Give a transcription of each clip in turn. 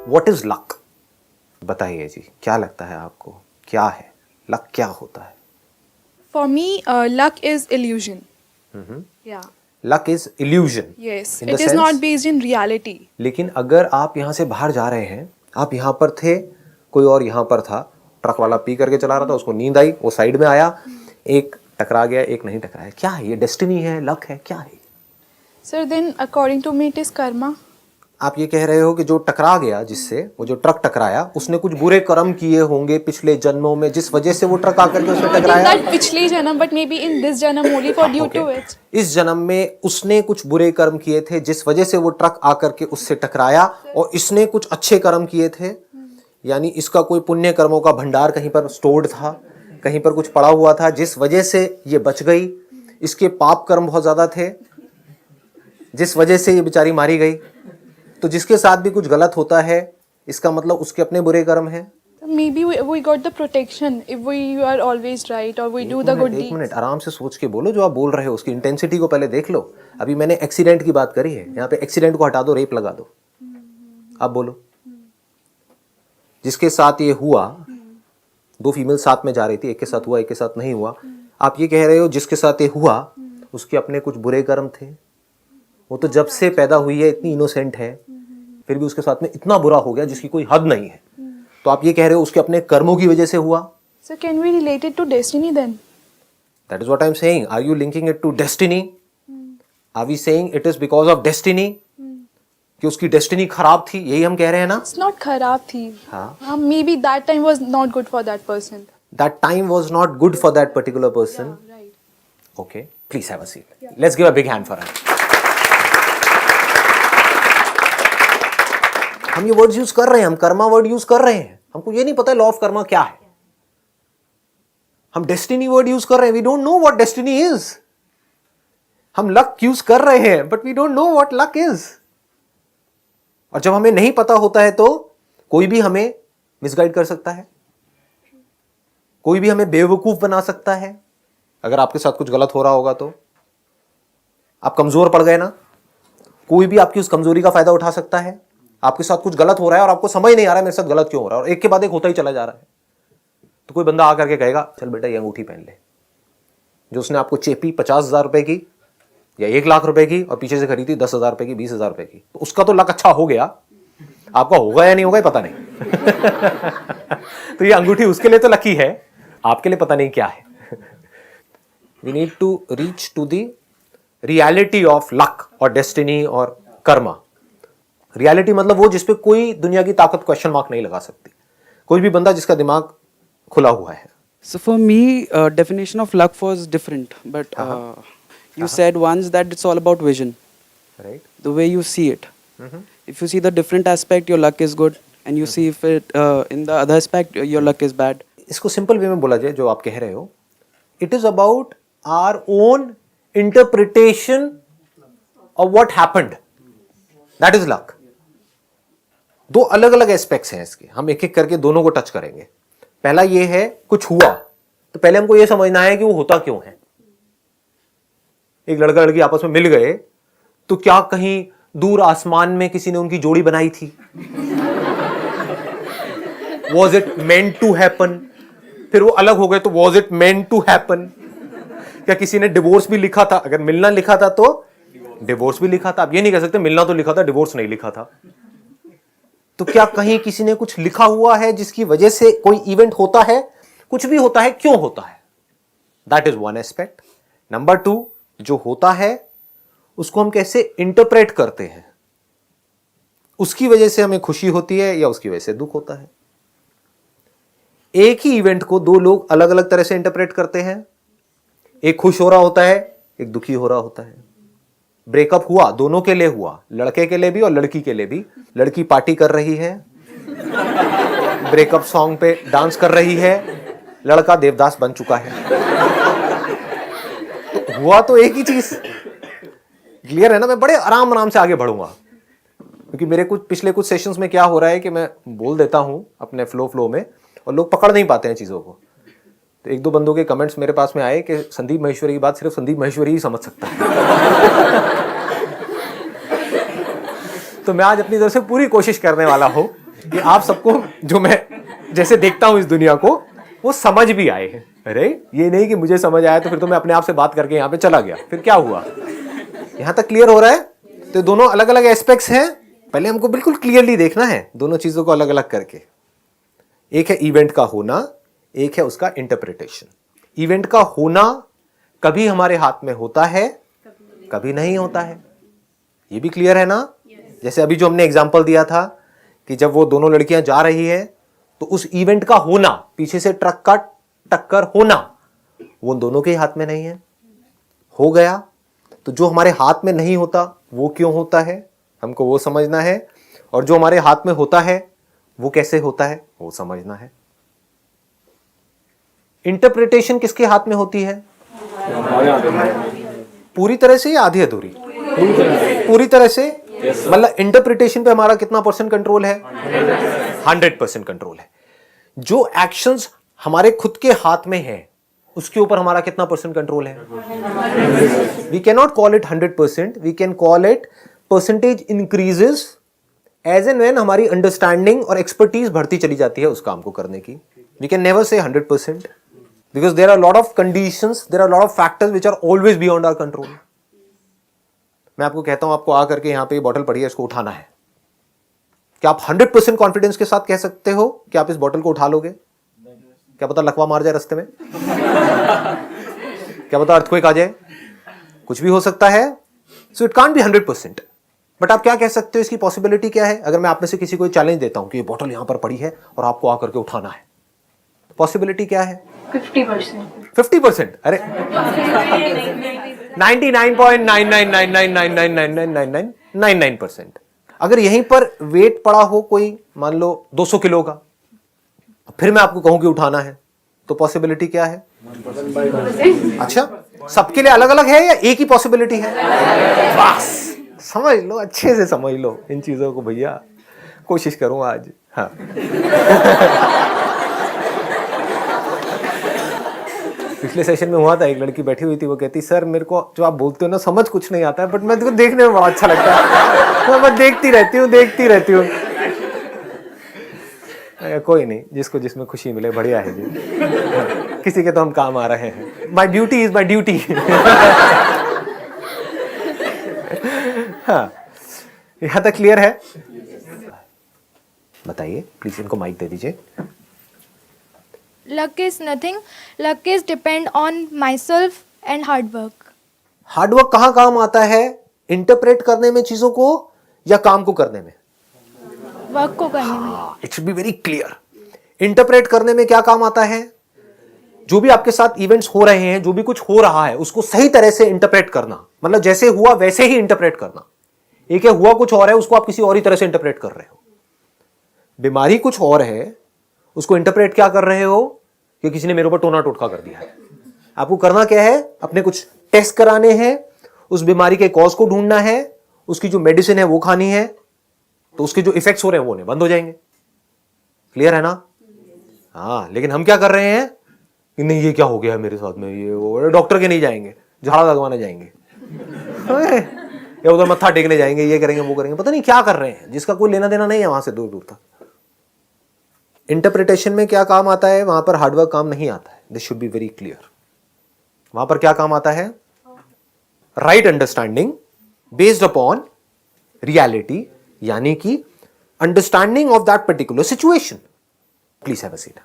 What is luck? बताइए जी, क्या लगता है आपको, क्या है लक, क्या होता है? For me, luck is illusion. Yeah. Luck is illusion Yes. In the It is sense. not based in reality. लेकिन अगर आप यहाँ से बाहर जा रहे हैं, आप यहाँ पर थे, कोई और यहाँ पर था, ट्रक वाला पी करके चला रहा था, उसको नींद आई, वो साइड में आया, एक टकरा गया, एक नहीं टकराया, क्या है ये? डेस्टिनी है, लक है, क्या है? Sir, then according to me, it is karma. आप ये कह रहे हो कि जो टकरा गया, जिससे वो जो ट्रक टकराया, उसने कुछ बुरे कर्म किए होंगे पिछले जन्मों में, जिस वजह से वो ट्रक आकर के उसने Not in टकराया। that पिछले जन्म, but maybe in this जन्म only for due to it. इस जन्म में उसने कुछ बुरे कर्म किए थे, जिस वजह से वो ट्रक आकर के उससे टकराया, और इसने कुछ अच्छे कर्म किए थे, यानी इसका कोई पुण्य कर्मों का भंडार कहीं पर स्टोर्ड था, कहीं पर कुछ पड़ा हुआ था, जिस वजह से ये बच गई। इसके पाप कर्म बहुत ज्यादा थे, जिस वजह से ये बेचारी मारी गई। तो जिसके साथ भी कुछ गलत होता है, इसका मतलब उसके अपने बुरे कर्म हैं। Maybe we got the protection if we are always right or we do the good एक deeds. मिनट आराम से सोच के बोलो, जो आप बोल रहे हो उसकी इंटेंसिटी को पहले देख लो। अभी मैंने एक्सीडेंट की बात करी है, यहाँ पे एक्सीडेंट को हटा दो, रेप लगा दो। आप बोलो, जिसके साथ ये हुआ, दो फीमेल साथ में जा रही थी, एक के साथ हुआ, एक के साथ नहीं हुआ। आप ये कह रहे हो जिसके साथ ये हुआ उसके अपने कुछ बुरे कर्म थे, वो तो जब से पैदा हुई है इतनी इनोसेंट है, फिर भी उसके साथ में इतना बुरा हो गया जिसकी कोई हद नहीं है। तो आप ये कह रहे हो उसके अपने कर्मों की वजह से हुआ। So can we relate it to destiny then? That is what I am saying. Are you linking it to destiny? Are we saying it is because of destiny? कि उसकी डेस्टिनी खराब थी, यही हम कह रहे हैं ना? It's not खराब थी. हाँ। Maybe that time was not good for that person. That time was not good for that particular person. Yeah, right. Okay, please have a seat. Let's give a big hand for her. हम ये word use कर रहे हैं, हम Karma word use कर रहे हैं, हमको ये नहीं पता लॉ ऑफ कर्मा क्या है। हम डेस्टिनी वर्ड यूज कर रहे हैं, we don't know what destiny is. हम लक यूज कर रहे हैं, but we don't know what luck is. और जब हमें नहीं पता होता है तो कोई भी हमें मिसगाइड कर सकता है, कोई भी हमें बेवकूफ बना सकता है। अगर आपके साथ कुछ गलत हो रहा होगा तो आप कमजोर पड़ गए ना, कोई भी आपकी उस कमजोरी का फायदा उठा सकता है। आपके साथ कुछ गलत हो रहा है और आपको समझ नहीं आ रहा है मेरे साथ गलत क्यों हो रहा है, और एक के बाद एक होता ही चला जा रहा है, तो कोई बंदा आकर के कहेगा चल बेटा ये अंगूठी पहन ले, जो उसने आपको चेपी 50,000 रुपए की या 1 लाख रुपए की और पीछे से खरीदी 10,000 रुपए की, 20,000 रुपए की, तो उसका तो लक अच्छा हो गया, आपका होगा या नहीं होगा पता नहीं। तो ये अंगूठी उसके लिए तो लकी है, आपके लिए पता नहीं क्या है। We need to reach to the reality of luck और डेस्टिनी और कर्मा। रियलिटी मतलब वो जिसपे कोई दुनिया की ताकत क्वेश्चन मार्क नहीं लगा सकती, कोई भी बंदा जिसका दिमाग खुला हुआ है। So for me, definition of luck was different, but you said once that it's all about vision, right? the way you see it. If you see the different aspect, your luck is good, and you see if it in the other aspect, your luck is bad. इसको simple way में बोला जाए, जो आप कह रहे हो, it is about our own interpretation of what happened, that is luck. दो अलग अलग एस्पेक्ट्स हैं इसके, हम एक एक करके दोनों को टच करेंगे। पहला ये है कुछ हुआ, तो पहले हमको ये समझना है कि वो होता क्यों है। एक लड़का लड़की आपस में मिल गए, तो क्या कहीं दूर आसमान में किसी ने उनकी जोड़ी बनाई थी? Was it meant to happen? फिर वो अलग हो गए, तो was it meant to happen? क्या किसी ने डिवोर्स भी लिखा था? अगर मिलना लिखा था तो डिवोर्स भी लिखा था। आप ये नहीं कह सकते मिलना तो लिखा था, डिवोर्स नहीं लिखा था। तो क्या कहीं किसी ने कुछ लिखा हुआ है जिसकी वजह से कोई इवेंट होता है? कुछ भी होता है, क्यों होता है? That is one aspect. Number 2, जो होता है उसको हम कैसे इंटरप्रेट करते हैं, उसकी वजह से हमें खुशी होती है या उसकी वजह से दुख होता है। एक ही इवेंट को दो लोग अलग अलग तरह से इंटरप्रेट करते हैं, एक खुश हो रहा होता है, एक दुखी हो रहा होता है। ब्रेकअप हुआ, दोनों के लिए हुआ, लड़के के लिए भी और लड़की के लिए भी। लड़की पार्टी कर रही है, ब्रेकअप सॉन्ग पे डांस कर रही है, लड़का देवदास बन चुका है। तो हुआ तो एक ही चीज। क्लियर है ना? मैं बड़े आराम आराम से आगे बढ़ूंगा, क्योंकि मेरे पिछले कुछ सेशंस में क्या हो रहा है कि मैं बोल देता हूं अपने फ्लो में, और लोग पकड़ नहीं पाते हैं चीजों को। तो 1-2 बंदों के कमेंट्स मेरे पास में आए कि संदीप महेश्वरी की बात सिर्फ संदीप महेश्वरी ही समझ सकता है। तो मैं आज अपनी तरफ से पूरी कोशिश करने वाला हूं कि आप सबको जो मैं जैसे देखता हूं इस दुनिया को वो समझ भी आए हैं। अरे ये नहीं कि मुझे समझ आया तो फिर तो मैं अपने आप से बात करके यहां पे चला गया, फिर क्या हुआ? यहां तक क्लियर हो रहा है? तो दोनों अलग अलग एस्पेक्ट्स हैं, पहले हमको बिल्कुल क्लियरली देखना है दोनों चीजों को अलग अलग करके। एक है इवेंट का होना, एक है उसका इंटरप्रिटेशन। इवेंट का होना कभी हमारे हाथ में होता है, कभी नहीं होता है, ये भी क्लियर है ना? जैसे अभी जो हमने एग्जांपल दिया था कि जब वो दोनों लड़कियां जा रही है तो उस इवेंट का होना, पीछे से ट्रक का टक्कर होना, वो उन दोनों के हाथ में नहीं है। हो गया तो जो हमारे हाथ में नहीं होता वो क्यों होता है, हमको वो समझना है, और जो हमारे हाथ में होता है वो कैसे होता है वो समझना है। इंटरप्रिटेशन किसके हाथ में होती है? पूरी तरह से या आधी अधूरी? पूरी तरह से। मतलब इंटरप्रिटेशन पे हमारा कितना परसेंट कंट्रोल है? 100% कंट्रोल है। जो एक्शंस हमारे खुद के हाथ में है उसके ऊपर हमारा कितना परसेंट कंट्रोल है? We can not call it 100%, we can call it percentage increases as and when हमारी अंडरस्टैंडिंग और एक्सपर्टीज बढ़ती चली जाती है उस काम को करने की। We can never say 100% because there are a lot of conditions, there are a lot of factors which are always beyond our control. मैं आपको कहता हूं आपको आकर के यहां पे ये बॉटल पड़ी है, इसको उठाना है, क्या आप 100% कॉन्फिडेंस के साथ कह सकते हो कि आप इस बॉटल को उठा लोगे? क्या पता लकवा मार जाए रास्ते में, क्या पता अर्थक्वेक आ जाए, कुछ भी हो सकता है। So it can't be 100%, but आप क्या कह सकते हो, इसकी पॉसिबिलिटी क्या है? अगर मैं आप में से किसी को चैलेंज देता हूं कि ये बॉटल यहां पर पड़ी है और आपको आकर के उठाना है, पॉसिबिलिटी क्या है? 50%. 50%? अरे 99.999999999999%। अगर यहीं पर वेट पड़ा हो कोई, मान लो 200 किलो का, फिर मैं आपको कहूं कि उठाना है, तो पॉसिबिलिटी क्या है? अच्छा, सबके लिए अलग अलग है या एक ही पॉसिबिलिटी है? बस समझ लो, अच्छे से समझ लो इन चीजों को भैया, कोशिश करूं आज। हाँ पिछले सेशन में हुआ था, एक लड़की बैठी हुई थी, वो कहती सर मेरे को जो आप बोलते हो ना समझ कुछ नहीं आता है, बट मैं तो देखने में बड़ा अच्छा लगता है, तो मैं देखती रहती हूँ। कोई नहीं, जिसको जिसमें खुशी मिले बढ़िया है जी। किसी के तो हम काम आ रहे हैं। My duty is my duty. हाँ, यहां तक क्लियर है? बताइए प्लीज, इनको माइक दे दीजिए। Luck is nothing. Luck is depend on myself and hard work. Hard work कहां काम आता है? इंटरप्रेट करने में चीजों को या काम को करने में? वर्क को करने में. It should be very clear. Interpret करने में क्या काम आता है? जो भी आपके साथ इवेंट्स हो रहे हैं, जो भी कुछ हो रहा है, उसको सही तरह से इंटरप्रेट करना, मतलब जैसे हुआ वैसे ही इंटरप्रेट करना। एक है हुआ कुछ और है, उसको आप किसी और ही तरह से इंटरप्रेट कर रहे हो। बीमारी कुछ और है, उसको इंटरप्रेट क्या कर रहे हो कि किसी ने मेरे ऊपर टोना टोटका कर दिया है। आपको करना क्या है? अपने कुछ टेस्ट कराने हैं, उस बीमारी के कॉज को ढूंढना है, उसकी जो मेडिसिन है वो खानी है, तो उसके जो इफेक्ट्स हो रहे हैं वो बंद हो जाएंगे। क्लियर है ना? हाँ, लेकिन हम क्या कर रहे हैं कि नहीं ये क्या हो गया है मेरे साथ में, ये वो, डॉक्टर के नहीं जाएंगे, झाड़ा लगवाने जाएंगे, या उधर मत्था टेकने जाएंगे, ये करेंगे वो करेंगे, पता नहीं क्या कर रहे हैं, जिसका कोई लेना देना नहीं है वहां से दूर दूर तक। इंटरप्रिटेशन में क्या काम आता है? वहां पर हार्डवर्क काम नहीं आता है। This should be very clear. वहां पर क्या काम आता है? Right understanding based upon reality, यानी कि understanding of that particular situation. Please have a seat.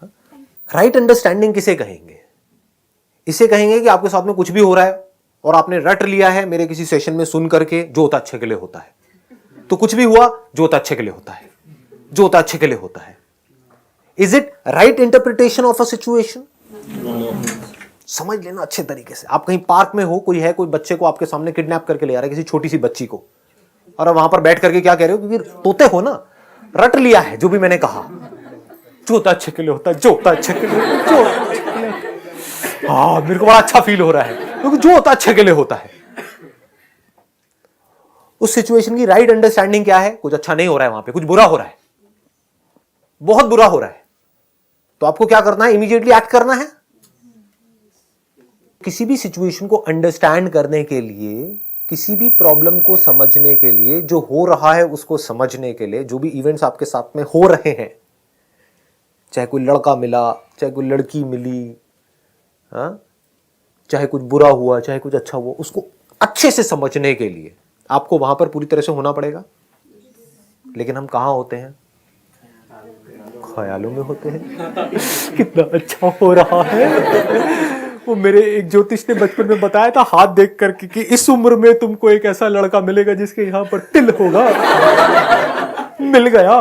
Right understanding किसे कहेंगे? इसे कहेंगे कि आपके साथ में कुछ भी हो रहा है और आपने रट लिया है मेरे किसी सेशन में सुन करके, जो होता अच्छे के लिए होता है, तो कुछ भी हुआ जो होता अच्छे के लिए होता है, जो होता अच्छे के लिए होता है। Is it right interpretation of a situation? समझ लेना अच्छे तरीके से। आप कहीं पार्क में हो, कोई है, कोई बच्चे को आपके सामने किडनैप करके ले आ रहा है, किसी छोटी सी बच्ची को, और वहां पर बैठ करके क्या कह रहे हो? क्योंकि तोते हो ना, रट लिया है जो भी मैंने कहा, जो होता अच्छे के लिए होता है, जो होता अच्छे के लिए, जो होता अच्छे के लिए। हाँ, मेरे को बड़ा अच्छा फील हो रहा है क्योंकि जो होता अच्छे के लिए होता है। उस सिचुएशन की राइट अंडरस्टैंडिंग क्या है? कुछ अच्छा नहीं हो रहा है वहां पे, कुछ बुरा हो रहा है, बहुत बुरा हो रहा है, तो आपको क्या करना है? इमीडिएटली एक्ट करना है। किसी भी सिचुएशन को अंडरस्टैंड करने के लिए किसी भी प्रॉब्लम को समझने के लिए, जो हो रहा है उसको समझने के लिए, जो भी इवेंट्स आपके साथ में हो रहे हैं, चाहे कोई लड़का मिला, चाहे कोई लड़की मिली, हाँ, चाहे कुछ बुरा हुआ, चाहे कुछ अच्छा हुआ, उसको अच्छे से समझने के लिए आपको वहां पर पूरी तरह से होना पड़ेगा। लेकिन हम कहाँ होते हैं? ख्यालों में होते हैं। कितना अच्छा हो रहा है। वो मेरे एक ज्योतिष ने बचपन में बताया था हाथ देख करके कि इस उम्र में तुमको एक ऐसा लड़का मिलेगा जिसके यहाँ पर तिल होगा। मिल गया,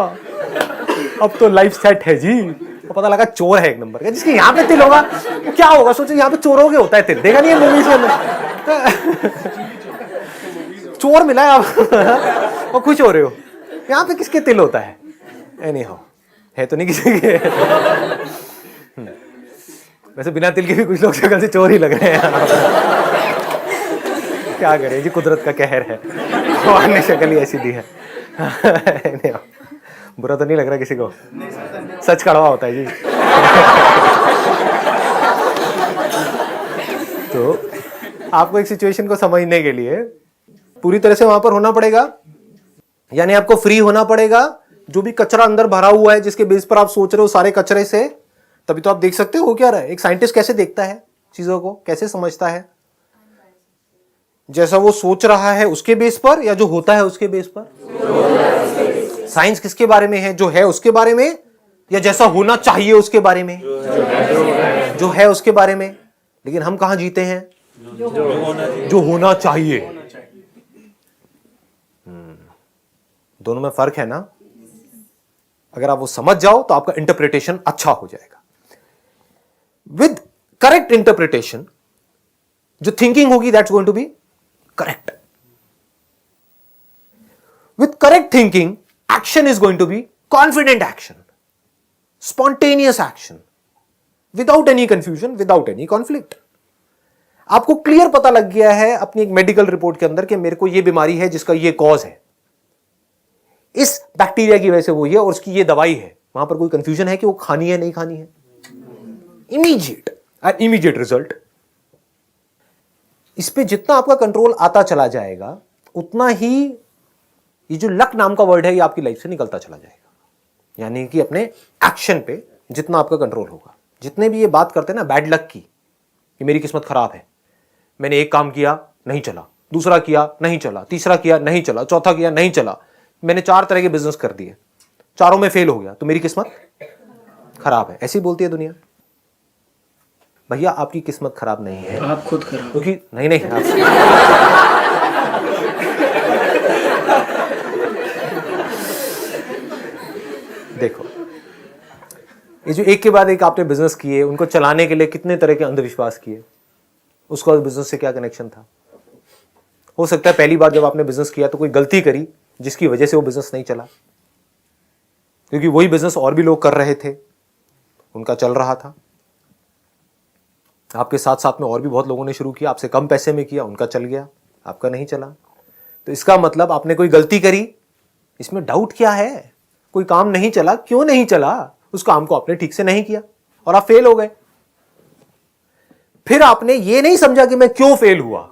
अब तो लाइफ सेट है जी। तो पता लगा चोर है एक नंबर का, जिसके यहाँ पे तिल होगा। क्या होगा सोचो, यहाँ पे चोरों के होता है तिल, देखा नहीं है मूवीज में? चोर मिला है आप और खुश हो रहे हो, यहाँ पे किसके तिल होता है? एनीहाउ, है तो नहीं किसी के। वैसे बिना तिल के भी कुछ लोग शक्ल से चोर ही लग रहे हैं। क्या करें जी, कुदरत का कहर है, भगवान ने शक्ल ही ऐसी दी है। बुरा तो नहीं लग रहा किसी को? सच कड़वा होता है जी। तो आपको एक सिचुएशन को समझने के लिए पूरी तरह से वहां पर होना पड़ेगा, यानी आपको फ्री होना पड़ेगा। जो भी कचरा अंदर भरा हुआ है, जिसके बेस पर आप सोच रहे हो, सारे कचरे से, तभी तो आप देख सकते हो क्या रहा है। एक साइंटिस्ट कैसे देखता है चीजों को, कैसे समझता है? जैसा वो सोच रहा है उसके बेस पर, या जो होता है उसके बेस पर? साइंस किसके बारे में है? जो है उसके बारे में, या जैसा होना चाहिए उसके बारे में? जो है उसके बारे में। लेकिन हम कहां जीते हैं? जो होना चाहिए। दोनों में फर्क है ना? अगर आप वो समझ जाओ तो आपका इंटरप्रिटेशन अच्छा हो जाएगा। विद करेक्ट इंटरप्रिटेशन जो थिंकिंग होगी, that's going to be correct. With correct thinking, action is going to be confident action, spontaneous action, without any confusion, without any conflict. आपको क्लियर पता लग गया है अपनी एक मेडिकल रिपोर्ट के अंदर कि मेरे को यह बीमारी है जिसका यह कॉज है, इस बैक्टीरिया की वजह से वो ये, और उसकी ये दवाई है। वहां पर कोई कंफ्यूजन है कि वो खानी है नहीं खानी है? Immediate result. इस पे जितना आपका कंट्रोल आता चला जाएगा, उतना ही ये जो लक नाम का वर्ड है ये आपकी लाइफ से निकलता चला जाएगा। यानी कि अपने एक्शन पे जितना आपका कंट्रोल होगा। जितने भी ये बात करते हैं ना बैड लक की, कि मेरी किस्मत खराब है, मैंने एक काम किया नहीं चला, दूसरा किया नहीं चला, तीसरा किया नहीं चला, चौथा किया नहीं चला, मैंने 4 तरह के बिजनेस कर दिए, चारों में फेल हो गया, तो मेरी किस्मत खराब है। ऐसी बोलती है दुनिया। भैया आपकी किस्मत खराब नहीं है, आप खुद खराब। क्योंकि नहीं आप देखो, ये जो एक के बाद एक आपने बिजनेस किए, उनको चलाने के लिए कितने तरह के अंधविश्वास किए, उसका बिजनेस से क्या कनेक्शन था? हो सकता है पहली बार जब आपने बिजनेस किया तो कोई गलती करी जिसकी वजह से वो बिजनेस नहीं चला, क्योंकि वही बिजनेस और भी लोग कर रहे थे, उनका चल रहा था। आपके साथ साथ में और भी बहुत लोगों ने शुरू किया, आपसे कम पैसे में किया, उनका चल गया, आपका नहीं चला। तो इसका मतलब आपने कोई गलती करी, इसमें डाउट क्या है? कोई काम नहीं चला, क्यों नहीं चला? उस काम को आपने ठीक से नहीं किया और आप फेल हो गए। फिर आपने ये नहीं समझा कि मैं क्यों फेल हुआ,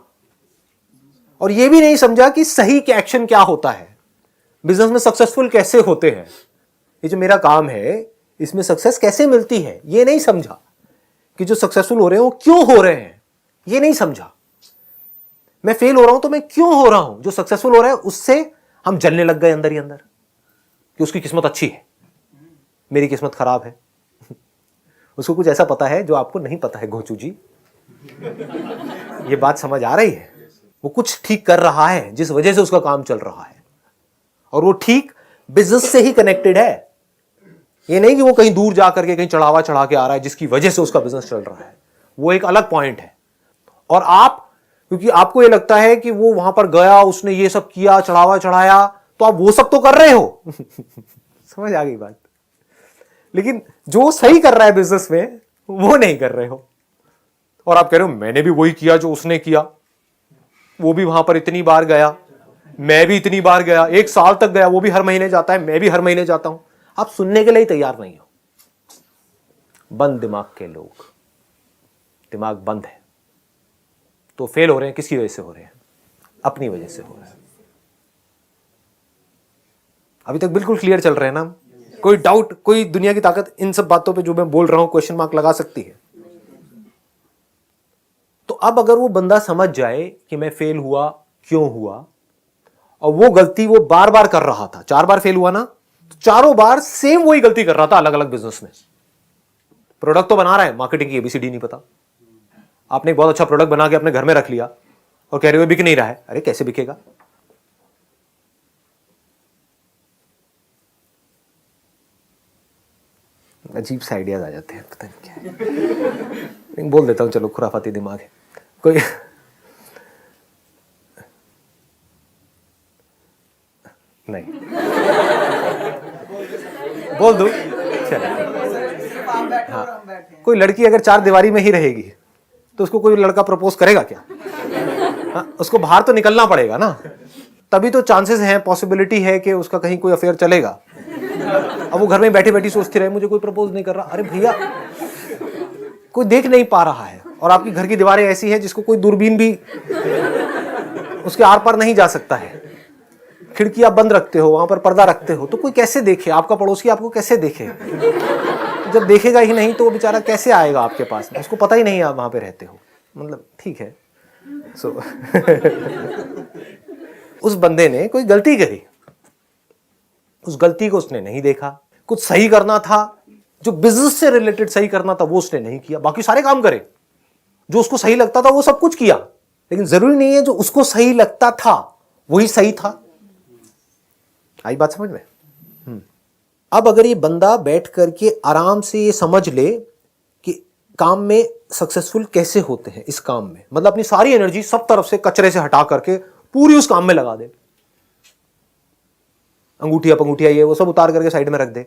और ये भी नहीं समझा कि सही के एक्शन क्या होता है, बिजनेस में सक्सेसफुल कैसे होते हैं, ये जो मेरा काम है इसमें सक्सेस कैसे मिलती है, ये नहीं समझा। कि जो सक्सेसफुल हो रहे हैं वो क्यों हो रहे हैं, ये नहीं समझा। मैं फेल हो रहा हूं तो मैं क्यों हो रहा हूं, जो सक्सेसफुल हो रहा है उससे हम जलने लग गए अंदर ही अंदर कि उसकी किस्मत अच्छी है, मेरी किस्मत खराब है। उसको कुछ ऐसा पता है जो आपको नहीं पता है घोचू जी। ये बात समझ आ रही है? वो कुछ ठीक कर रहा है जिस वजह से उसका काम चल रहा है, और वो ठीक बिजनेस से ही कनेक्टेड है। ये नहीं कि वो कहीं दूर जा करके कहीं चढ़ावा चढ़ा के आ रहा है जिसकी वजह से उसका बिजनेस चल रहा है, वो एक अलग पॉइंट है। और आप, क्योंकि आपको ये लगता है कि वो वहां पर गया, उसने ये सब किया, चढ़ावा चढ़ाया, तो आप वो सब तो कर रहे हो। समझ आ गई बात? लेकिन जो सही कर रहा है बिजनेस में वो नहीं कर रहे हो, और आप कह रहे हो मैंने भी वही किया जो उसने किया, वो भी वहां पर इतनी बार गया, मैं भी इतनी बार गया, 1 साल तक गया, वो भी हर महीने जाता है, मैं भी हर महीने जाता हूं। आप सुनने के लिए तैयार नहीं हो। बंद दिमाग के लोग, दिमाग बंद है, तो फेल हो रहे हैं। किसकी वजह से हो रहे हैं? अपनी वजह से हो रहा है। अभी तक बिल्कुल क्लियर चल रहे हैं ना? कोई डाउट, कोई दुनिया की ताकत इन सब बातों पे जो मैं बोल रहा हूं क्वेश्चन मार्क लगा सकती है? तो अब अगर वो बंदा समझ जाए कि मैं फेल हुआ क्यों हुआ, और वो गलती वो बार बार कर रहा था, 4 बार फेल हुआ ना, तो चारों बार सेम वही गलती कर रहा था अलग अलग बिजनेस में। प्रोडक्ट तो बना रहा है, मार्केटिंग की एबीसीडी नहीं पता। आपने एक बहुत अच्छा प्रोडक्ट बना के अपने घर में रख लिया और कह रहे हो बिक नहीं रहा है। अरे कैसे बिकेगा? अजीब से आइडियाज आ जाते हैं, पता नहीं क्या है। बोल देता हूं, चलो खुराफाती दिमाग है कोई। नहीं बोल दो, चलो। हाँ, कोई लड़की अगर 4 दीवारी में ही रहेगी तो उसको कोई लड़का प्रपोज करेगा क्या? हाँ, उसको बाहर तो निकलना पड़ेगा ना, तभी तो चांसेस हैं, पॉसिबिलिटी है कि उसका कहीं कोई अफेयर चलेगा। अब वो घर में बैठी बैठी सोचती रहे मुझे कोई प्रपोज नहीं कर रहा। अरे भैया, कोई देख नहीं पा रहा है, और आपकी घर की दीवारें ऐसी हैं जिसको कोई दूरबीन भी उसके आर पार नहीं जा सकता है। खिड़की आप बंद रखते हो, वहां पर पर्दा रखते हो, तो कोई कैसे देखे? आपका पड़ोसी आपको कैसे देखे? जब देखेगा ही नहीं तो वो बेचारा कैसे आएगा आपके पास? उसको पता ही नहीं आप वहां पे रहते हो। मतलब ठीक है। उस बंदे ने कोई गलती करी, उस गलती को उसने नहीं देखा। कुछ सही करना था, जो बिजनेस से रिलेटेड सही करना था वो उसने नहीं किया। बाकी सारे काम करे, जो उसको सही लगता था वो सब कुछ किया, लेकिन जरूरी नहीं है जो उसको सही लगता था वही सही था। आई बात समझ में? अब अगर ये बंदा बैठ करके आराम से ये समझ ले कि काम में सक्सेसफुल कैसे होते हैं, इस काम में, मतलब अपनी सारी एनर्जी सब तरफ से कचरे से हटा करके पूरी उस काम में लगा दे, अंगूठिया पंगूठिया ये वो सब उतार करके साइड में रख दे,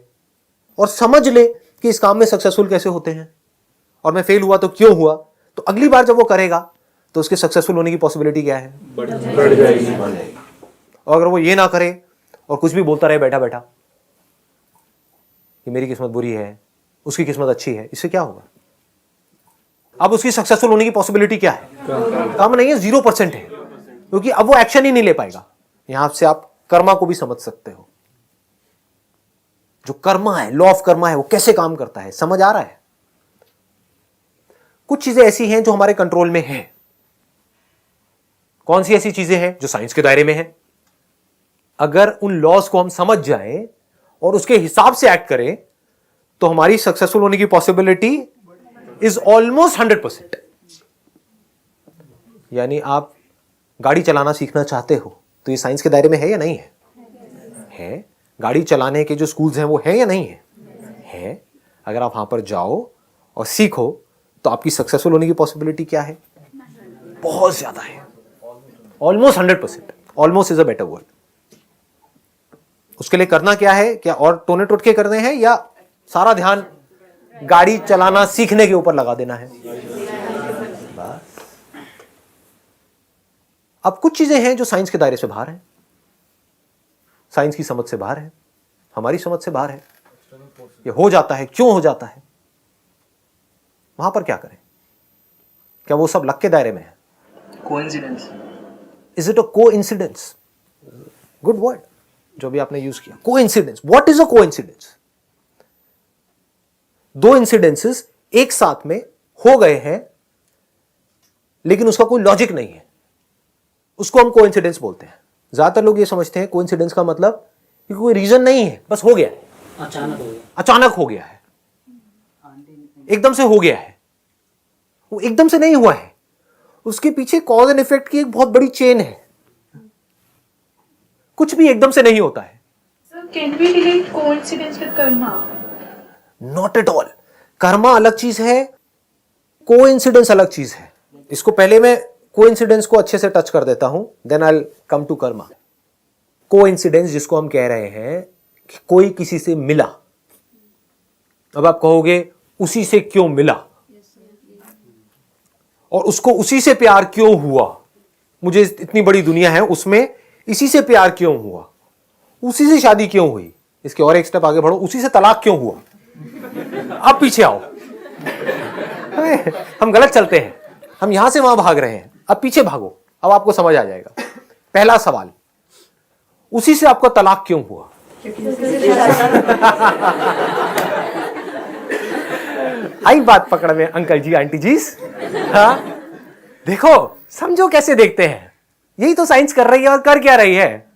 और समझ ले कि इस काम में सक्सेसफुल कैसे होते हैं, और मैं फेल हुआ तो क्यों हुआ, तो अगली बार जब वो करेगा तो उसके सक्सेसफुल होने की पॉसिबिलिटी क्या है? बढ़ जाएगी। और अगर वो ये ना करे और कुछ भी बोलता रहे बैठा बैठा कि मेरी किस्मत बुरी है, उसकी किस्मत अच्छी है, इससे क्या होगा? अब उसकी सक्सेसफुल होने की पॉसिबिलिटी क्या है? कम नहीं है, 0% है, क्योंकि अब वो एक्शन ही नहीं ले पाएगा। यहां से आप कर्मा को भी समझ सकते हो। जो कर्मा है, लॉ ऑफ कर्मा है, वो कैसे काम करता है, समझ आ रहा है? कुछ चीजें ऐसी हैं जो हमारे कंट्रोल में हैं। कौन सी ऐसी चीजें हैं जो साइंस के दायरे में हैं? अगर उन लॉज को हम समझ जाएं और उसके हिसाब से एक्ट करें तो हमारी सक्सेसफुल होने की पॉसिबिलिटी इज ऑलमोस्ट 100%। यानी आप गाड़ी चलाना सीखना चाहते हो तो ये साइंस के दायरे में है या नहीं है? है। गाड़ी चलाने के जो स्कूल्स हैं वो है या नहीं है? है। अगर आप वहां पर जाओ और सीखो तो आपकी सक्सेसफुल होने की पॉसिबिलिटी क्या है? बहुत ज्यादा है, almost 100%। Almost is a better word. उसके लिए करना क्या है? क्या और टोने टोटके करने हैं या सारा ध्यान गाड़ी चलाना सीखने के ऊपर लगा देना है? बस। अब कुछ चीजें हैं जो साइंस के दायरे से बाहर हैं, साइंस की समझ से बाहर है, हमारी समझ से बाहर है। ये हो जाता है, क्यों हो जाता है? वहां पर क्या करें? क्या वो सब लक के दायरे में है? Coincidence. Is it a coincidence? Good word जो भी आपने यूज किया, coincidence. What is a coincidence? दो इंसिडेंसेस एक साथ में हो गए हैं लेकिन उसका कोई लॉजिक नहीं है, उसको हम कोइंसिडेंस बोलते हैं। ज्यादातर लोग ये समझते हैं कोइंसिडेंस का मतलब कि कोई रीजन नहीं है, बस हो गया है, अचानक हो गया है, एकदम से हो गया है। वो एकदम से नहीं हुआ है, उसके पीछे कॉज एंड इफेक्ट की एक बहुत बड़ी चेन है। कुछ भी एकदम से नहीं होता है। So can we relate coincidence with karma? Not at all. Karma अलग चीज है, कोइंसिडेंस अलग चीज है। इसको पहले मैं कोइंसिडेंस को अच्छे से टच कर देता हूं, then I will come to karma. Coincidence जिसको हम कह रहे हैं कि कोई किसी से मिला, अब आप कहोगे उसी से क्यों मिला और उसको उसी से प्यार क्यों हुआ, मुझे इतनी बड़ी दुनिया है उसमें इसी से प्यार क्यों हुआ, उसी से शादी क्यों हुई, इसके और एक स्टेप आगे बढ़ो, उसी से तलाक क्यों हुआ। अब पीछे आओ, हम गलत चलते हैं, हम यहां से वहां भाग रहे हैं, अब पीछे भागो, अब आपको समझ आ जाएगा। पहला सवाल, उसी से आपका तलाक क्यों हुआ? आई बात पकड़ में अंकल जी आंटी जी? हाँ, देखो समझो कैसे देखते हैं, यही तो साइंस कर रही है। और कर क्या रही है?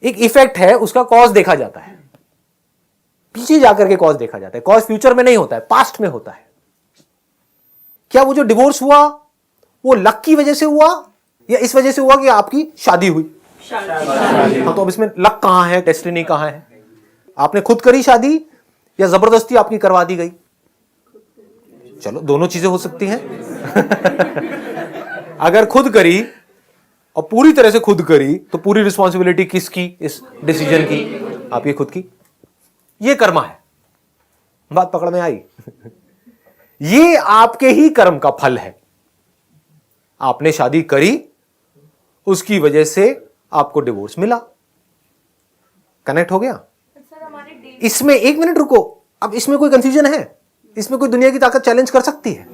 एक इफेक्ट है, उसका कॉज देखा जाता है, पीछे जाकर के कॉज देखा जाता है। कॉज फ्यूचर में नहीं होता है, पास्ट में होता है। क्या वो जो डिवोर्स हुआ वो लक की वजह से हुआ या इस वजह से हुआ कि आपकी शादी हुई? हाँ, तो अब इसमें लक कहां है, डेस्टिनी कहां है? आपने खुद करी शादी या जबरदस्ती आपकी करवा दी गई? चलो, दोनों चीजें हो सकती हैं। अगर खुद करी और पूरी तरह से खुद करी तो पूरी रिस्पॉन्सिबिलिटी किसकी? इस डिसीजन की, आपकी खुद की। ये कर्मा है। बात पकड़ में आई? ये आपके ही कर्म का फल है। आपने शादी करी, उसकी वजह से आपको डिवोर्स मिला। कनेक्ट हो गया? इसमें एक मिनट रुको, अब इसमें कोई कंफ्यूजन है? इसमें कोई दुनिया की ताकत चैलेंज कर सकती है?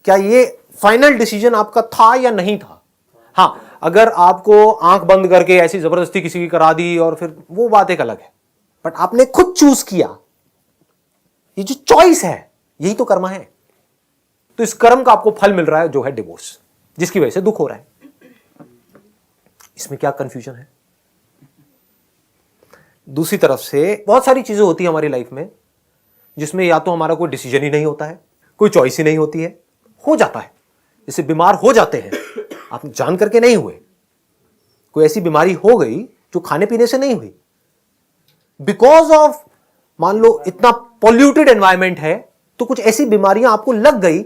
क्या ये फाइनल डिसीजन आपका था या नहीं था? हां, अगर आपको आंख बंद करके ऐसी जबरदस्ती किसी की करा दी और फिर वो बात एक अलग है, बट आपने खुद चूज किया। ये जो चॉइस है यही तो कर्म है। तो इस कर्म का आपको फल मिल रहा है जो है डिवोर्स, जिसकी वजह से दुख हो रहा है। इसमें क्या कंफ्यूजन है? दूसरी तरफ से बहुत सारी चीजें होती है हमारी लाइफ में जिसमें या तो हमारा कोई डिसीजन ही नहीं होता है, कोई चॉइस ही नहीं होती है, हो जाता है। जैसे बीमार हो जाते हैं, आप जान करके नहीं हुए, कोई ऐसी बीमारी हो गई जो खाने पीने से नहीं हुई, बिकॉज ऑफ मान लो इतना पॉल्यूटेड एनवायरमेंट है, तो कुछ ऐसी बीमारियां आपको लग गई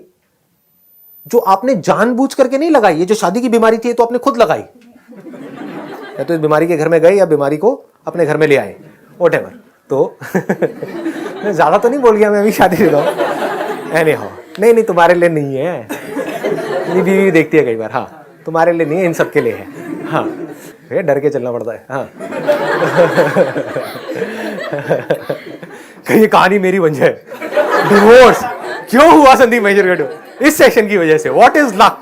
जो आपने जानबूझ करके नहीं लगाई। ये जो शादी की बीमारी थी तो आपने खुद लगाई, या तो इस बीमारी के घर में गए या बीमारी को अपने घर में ले आए, व्हाटएवर। तो ज्यादा तो नहीं बोल गया मैं अभी, शादी से एनी हाउ। नहीं तुम्हारे लिए नहीं है, मेरी बीवी देखती है कई बार। हाँ, तुम्हारे लिए नहीं है, इन सबके लिए है। हाँ, ये डर के चलना पड़ता है। हाँ। कहीं कहानी मेरी बन जाए। डिवोर्स क्यों हुआ संदीप महेश्वर? इस सेशन की वजह से। What is luck?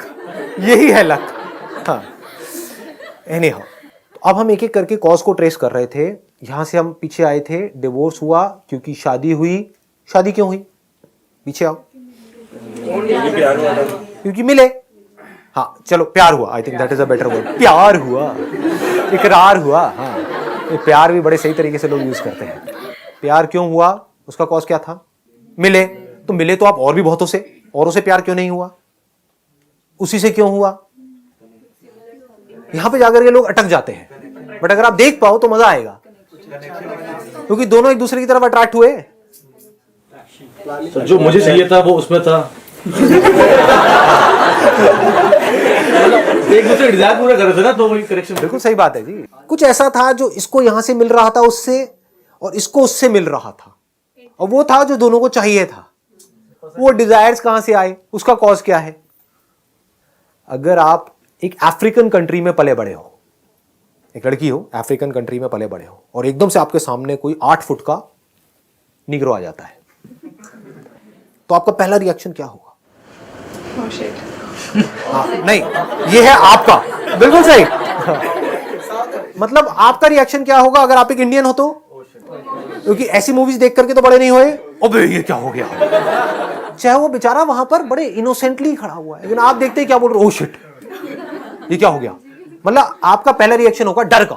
यही है लक। हाँ, एनी हाउ, अब हम एक एक करके कॉज को ट्रेस कर रहे थे। यहां से हम पीछे आए थे, डिवोर्स हुआ क्योंकि शादी हुई। शादी क्यों हुई? पीछे आओ। क्योंकि मिले। हाँ चलो, प्यार हुआ। I think that is a better word. प्यार हुआ, इकरार हुआ। हाँ, ये प्यार भी बड़े सही तरीके से लोग यूज करते हैं। प्यार क्यों हुआ? उसका कॉज क्या था? मिले। तो मिले तो आप और भी बहुतों से, औरों से प्यार क्यों नहीं हुआ? उसी से क्यों हुआ? यहां पे जाकर के लोग अटक जाते हैं। बट अगर आप देख पाओ तो मजा आएगा, क्योंकि दोनों एक दूसरे की तरफ अट्रैक्ट हुए। तो जो मुझे चाहिए था वो उसमें था। एक दूसरे डिजायर पूरा कर रहे थे ना, तो वही करेक्शन। बिल्कुल सही बात है जी। कुछ ऐसा था जो इसको यहां से मिल रहा था उससे, और इसको उससे मिल रहा था, और वो था जो दोनों को चाहिए था। वो डिजायर्स कहां से आए? उसका कॉज क्या है? अगर आप एक अफ्रीकन कंट्री में पले बड़े हो, एक लड़की हो अफ्रीकन कंट्री में पले बड़े हो, और एकदम से आपके सामने कोई 8 फुट का निग्रो आ जाता है, तो आपका पहला रिएक्शन क्या होगा? Oh shit. हाँ, नहीं, ये है आपका, बिल्कुल सही। मतलब आपका रिएक्शन क्या होगा अगर आप एक इंडियन हो तो? क्योंकि ऐसी मूवीज देख करके तो बड़े नहीं हुए। अबे ये क्या हो गया? चाहे वो बेचारा वहां पर बड़े इनोसेंटली खड़ा हुआ है, लेकिन आप देखते हैं क्या बोल रहे हो? ओह शिट, ये क्या हो गया? मतलब आपका पहला रिएक्शन होगा डर का।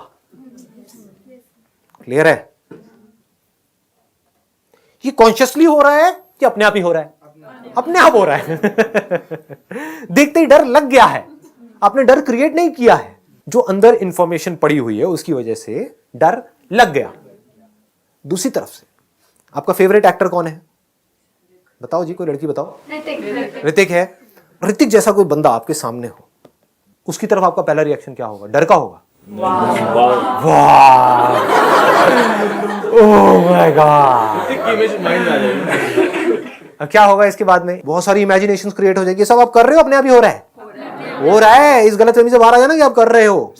क्लियर है? ये कॉन्शियसली हो रहा है कि अपने आप ही हो रहा है? अपने आप हो रहा है। देखते ही डर लग गया है, आपने डर क्रिएट नहीं किया है। जो अंदर इंफॉर्मेशन पड़ी हुई है उसकी वजह से डर लग गया। दूसरी तरफ से आपका फेवरेट एक्टर कौन है? बताओ जी, कोई लड़की बताओ। ऋतिक है। ऋतिक जैसा कोई बंदा आपके सामने हो, उसकी तरफ आपका पहला रिएक्शन क्या होगा? डर का होगा? वाह, ओह माय गॉड। क्या होगा इसके बाद में? बहुत सारी इमेजिनेशन क्रिएट हो जाएगी। सब आप कर रहे हो, अपने आप ही हो रहा है। हो रहा है। इस गलतफहमी से बाहर आ जाना कि आप कर रहे हो।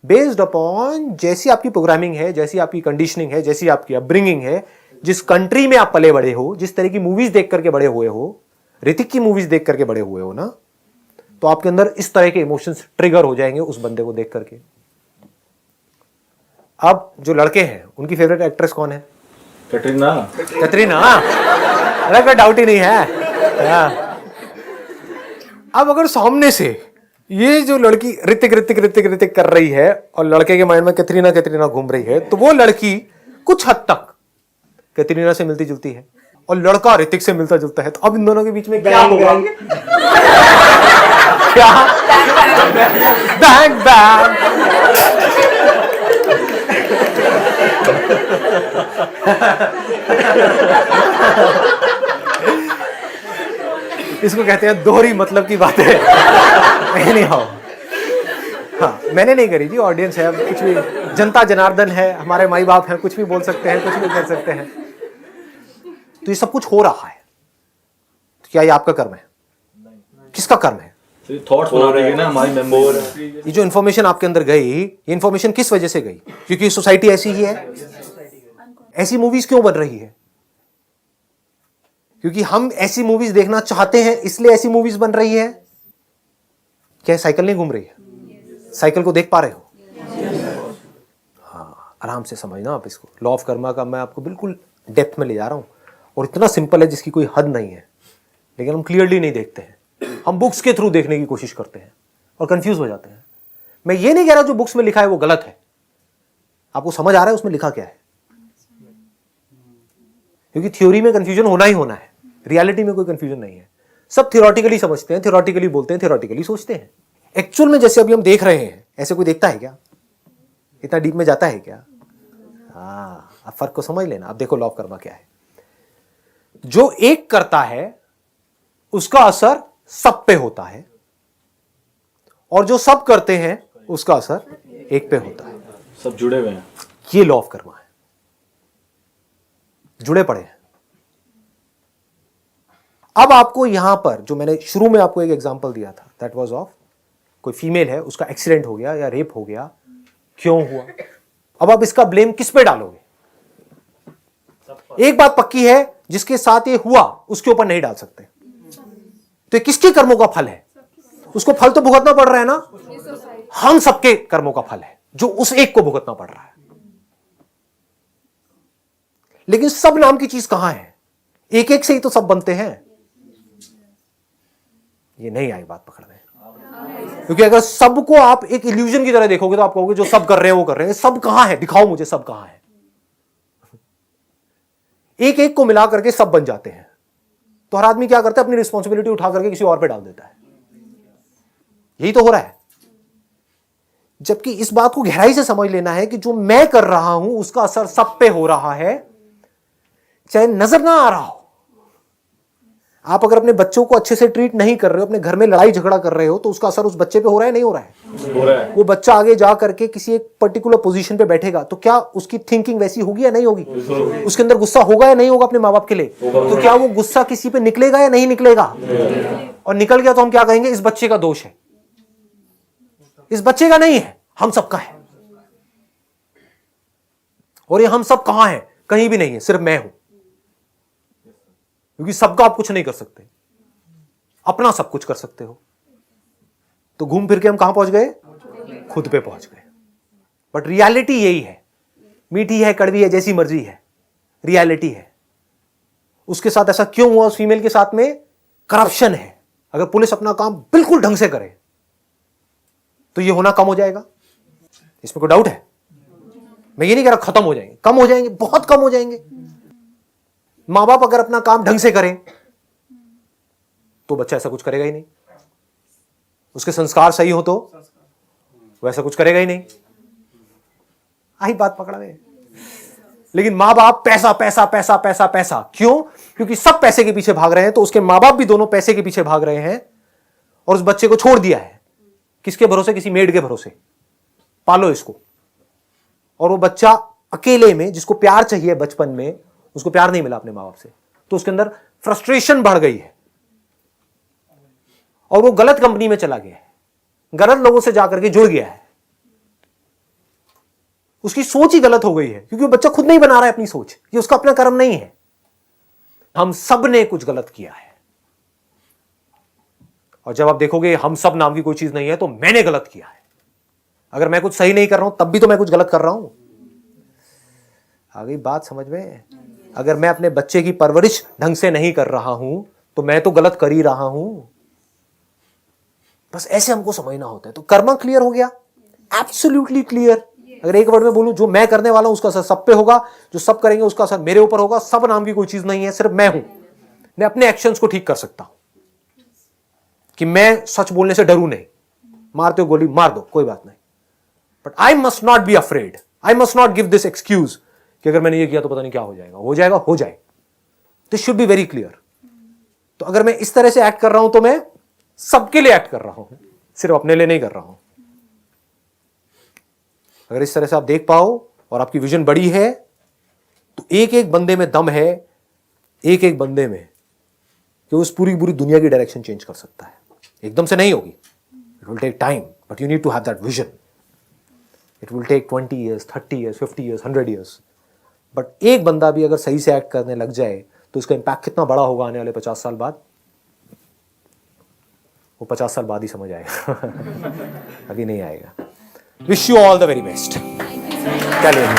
बेस्ड अपॉन जैसी आपकी प्रोग्रामिंग है, जैसी आपकी कंडीशनिंग है, जैसी आपकी अपब्रिंगिंग है, जिस कंट्री में आप पले बड़े हो, जिस तरह की मूवीज देख करके बड़े हुए हो, ऋतिक की मूवीज देख करके बड़े हुए हो ना, तो आपके अंदर इस तरह के इमोशंस ट्रिगर हो जाएंगे उस बंदे को देख करके। अब जो लड़के हैं उनकी फेवरेट एक्ट्रेस कौन है? कैटरीना। कैटरीना, अरे कोई डाउट ही नहीं है। हाँ। अब अगर सामने से ये जो लड़की ऋतिक ऋतिक ऋतिक ऋतिक कर रही है और लड़के के माइंड में कैटरीना कैटरीना घूम रही है, तो वो लड़की कुछ हद तक कैटरीना से मिलती जुलती है और लड़का ऋतिक से मिलता जुलता है, तो अब इन दोनों के बीच में क्या होगा? क्या? Bang bang. इसको कहते हैं दोहरी मतलब की बातें। नहीं हो। हाँ, मैंने नहीं करी जी, ऑडियंस है, अब कुछ भी, जनता जनार्दन है, हमारे माई बाप हैं, कुछ भी बोल सकते हैं, कुछ भी कर सकते हैं। तो ये सब कुछ हो रहा है, तो क्या ये आपका कर्म है? किसका कर्म है? थॉट्स बना रही है ना हमारी मेमोरी। ये जो इन्फॉर्मेशन आपके अंदर गई, ये इन्फॉर्मेशन किस वजह से गई? क्योंकि सोसाइटी ऐसी ही है। ऐसी मूवीज क्यों बन रही है? क्योंकि हम ऐसी मूवीज देखना चाहते हैं, इसलिए ऐसी मूवीज बन रही है। क्या साइकिल नहीं घूम रही है? साइकिल को देख पा रहे हो? हाँ, आराम से समझना आप इसको। लॉ ऑफ कर्मा का मैं आपको बिल्कुल डेप्थ में ले जा रहा हूं, और इतना सिंपल है जिसकी कोई हद नहीं है, लेकिन हम क्लियरली नहीं देखते हैं। हम बुक्स के थ्रू देखने की कोशिश करते हैं और कंफ्यूज हो जाते हैं। मैं ये नहीं कह रहा जो बुक्स में लिखा है वो गलत है, आपको समझ आ रहा है उसमें लिखा क्या है? क्योंकि थ्योरी में कंफ्यूजन होना ही होना है, रियलिटी में कोई कंफ्यूजन नहीं है। सब थियोरेटिकली समझते हैं, थियोरेटिकली बोलते हैं, थियोरेटिकली सोचते हैं। एक्चुअल में जैसे अभी हम देख रहे हैं, ऐसे कोई देखता है क्या? इतना डीप में जाता है क्या? हाँ, आप फर्क को समझ लेना। अब देखो लॉ ऑफ कर्मा क्या है। जो एक करता है उसका असर सब पे होता है, और जो सब करते हैं उसका असर एक पे होता है। सब जुड़े हुए हैं। ये लॉ ऑफ कर्मा है, जुड़े पड़े हैं। अब आपको यहां पर जो मैंने शुरू में आपको एक एग्जांपल दिया था, दैट वाज ऑफ कोई फीमेल है, उसका एक्सीडेंट हो गया या रेप हो गया, क्यों हुआ? अब आप इसका ब्लेम किस पे डालोगे? एक बात पक्की है, जिसके साथ ये हुआ उसके ऊपर नहीं डाल सकते। तो ये किसके कर्मों का फल है? उसको फल तो भुगतना पड़ रहा है ना। हम सबके कर्मों का फल है जो उस एक को भुगतना पड़ रहा है। लेकिन सब नाम की चीज कहां है? एक एक से ही तो सब बनते हैं। ये नहीं आई बात पकड़ में, क्योंकि अगर सबको आप एक इल्यूजन की तरह देखोगे तो आप कहोगे जो सब कर रहे हैं वो कर रहे हैं। सब कहां है? दिखाओ मुझे सब कहां है। एक एक को मिला करके सब बन जाते हैं। तो हर आदमी क्या करता है? अपनी रिस्पॉन्सिबिलिटी उठा करके किसी और पे डाल देता है। यही तो हो रहा है। जबकि इस बात को गहराई से समझ लेना है कि जो मैं कर रहा हूं उसका असर सब पे हो रहा है, चाहे नजर ना आ रहा हो। आप अगर अपने बच्चों को अच्छे से ट्रीट नहीं कर रहे हो, अपने घर में लड़ाई झगड़ा कर रहे हो, तो उसका असर उस बच्चे पे हो रहा है, नहीं हो रहा है? हो रहा है। वो बच्चा आगे जा करके किसी एक पर्टिकुलर पोजीशन पे बैठेगा तो क्या उसकी थिंकिंग वैसी होगी या नहीं होगी? उसके अंदर गुस्सा होगा या नहीं होगा अपने माँ बाप के लिए? तो क्या वो गुस्सा किसी पे निकलेगा या नहीं निकलेगा? और निकल गया तो हम क्या कहेंगे? इस बच्चे का दोष है। इस बच्चे का नहीं है, हम सबका है। और ये हम सब कहां है? कहीं भी नहीं है, सिर्फ मैं हूं। क्योंकि सबका आप कुछ नहीं कर सकते, अपना सब कुछ कर सकते हो। तो घूम फिर के हम कहां पहुंच गए? खुद पे पहुंच गए। बट रियलिटी यही है, मीठी है कड़वी है जैसी मर्जी है, रियलिटी है। उसके साथ ऐसा क्यों हुआ? उस फीमेल के साथ में करप्शन है। अगर पुलिस अपना काम बिल्कुल ढंग से करे तो ये होना कम हो जाएगा। इसमें कोई डाउट है? मैं ये नहीं कह रहा खत्म हो जाएंगे, कम हो जाएंगे, बहुत कम हो जाएंगे। मां बाप अगर अपना काम ढंग से करें तो बच्चा ऐसा कुछ करेगा ही नहीं। उसके संस्कार सही हो तो वैसा कुछ करेगा ही नहीं। आई बात पकड़ा गए। लेकिन मां बाप पैसा पैसा पैसा पैसा पैसा, क्यों? क्योंकि सब पैसे के पीछे भाग रहे हैं, तो उसके मां बाप भी दोनों पैसे के पीछे भाग रहे हैं और उस बच्चे को छोड़ दिया है। किसके भरोसे? किसी मेड के भरोसे। पालो इसको। और वो बच्चा अकेले में, जिसको प्यार चाहिए बचपन में, उसको प्यार नहीं मिला अपने मां बाप से, तो उसके अंदर फ्रस्ट्रेशन बढ़ गई है और वो गलत कंपनी में चला गया है, गलत लोगों से जाकर के जुड़ गया है। उसकी सोच ही गलत हो गई है, क्योंकि वो बच्चा खुद नहीं बना रहा है अपनी सोच। ये उसका अपना कर्म नहीं है। हम सब ने कुछ गलत किया है और जब आप देखोगे हम सब नाम की कोई चीज नहीं है तो मैंने गलत किया है। अगर मैं कुछ सही नहीं कर रहा हूं तब भी तो मैं कुछ गलत कर रहा हूं। आ गई बात समझ में? अगर मैं अपने बच्चे की परवरिश ढंग से नहीं कर रहा हूं तो मैं तो गलत कर ही रहा हूं। बस ऐसे हमको समझना होता है। तो कर्मा क्लियर हो गया, एब्सोल्युटली क्लियर। अगर एक वर्ड में बोलूं, जो मैं करने वाला हूं उसका असर सब पे होगा, जो सब करेंगे उसका असर मेरे ऊपर होगा। सब नाम की कोई चीज नहीं है, सिर्फ मैं हूं। मैं अपने एक्शंस को ठीक कर सकता हूं कि मैं सच बोलने से डरूं नहीं। मारते हो गोली मार दो, कोई बात नहीं, but I must not be afraid. I must not give this excuse कि अगर मैंने ये किया तो पता नहीं क्या हो जाएगा। हो जाएगा, हो जाए। This should be very clear. तो अगर मैं इस तरह से एक्ट कर रहा हूं तो मैं सबके लिए एक्ट कर रहा हूं, सिर्फ अपने लिए नहीं कर रहा हूं। अगर इस तरह से आप देख पाओ और आपकी विजन बड़ी है तो एक एक बंदे में दम है, एक एक बंदे में, कि उस पूरी दुनिया की डायरेक्शन चेंज कर सकता है। एकदम से नहीं होगी, it will take time, but you need to have that vision. It will take 20 years, 30 years, 50 years, 100 years, बट एक बंदा भी अगर सही से एक्ट करने लग जाए तो उसका इंपैक्ट कितना बड़ा होगा आने वाले 50 साल बाद, वो 50 साल बाद ही समझ आएगा। अभी नहीं आएगा। Wish you all the very best. चलिए।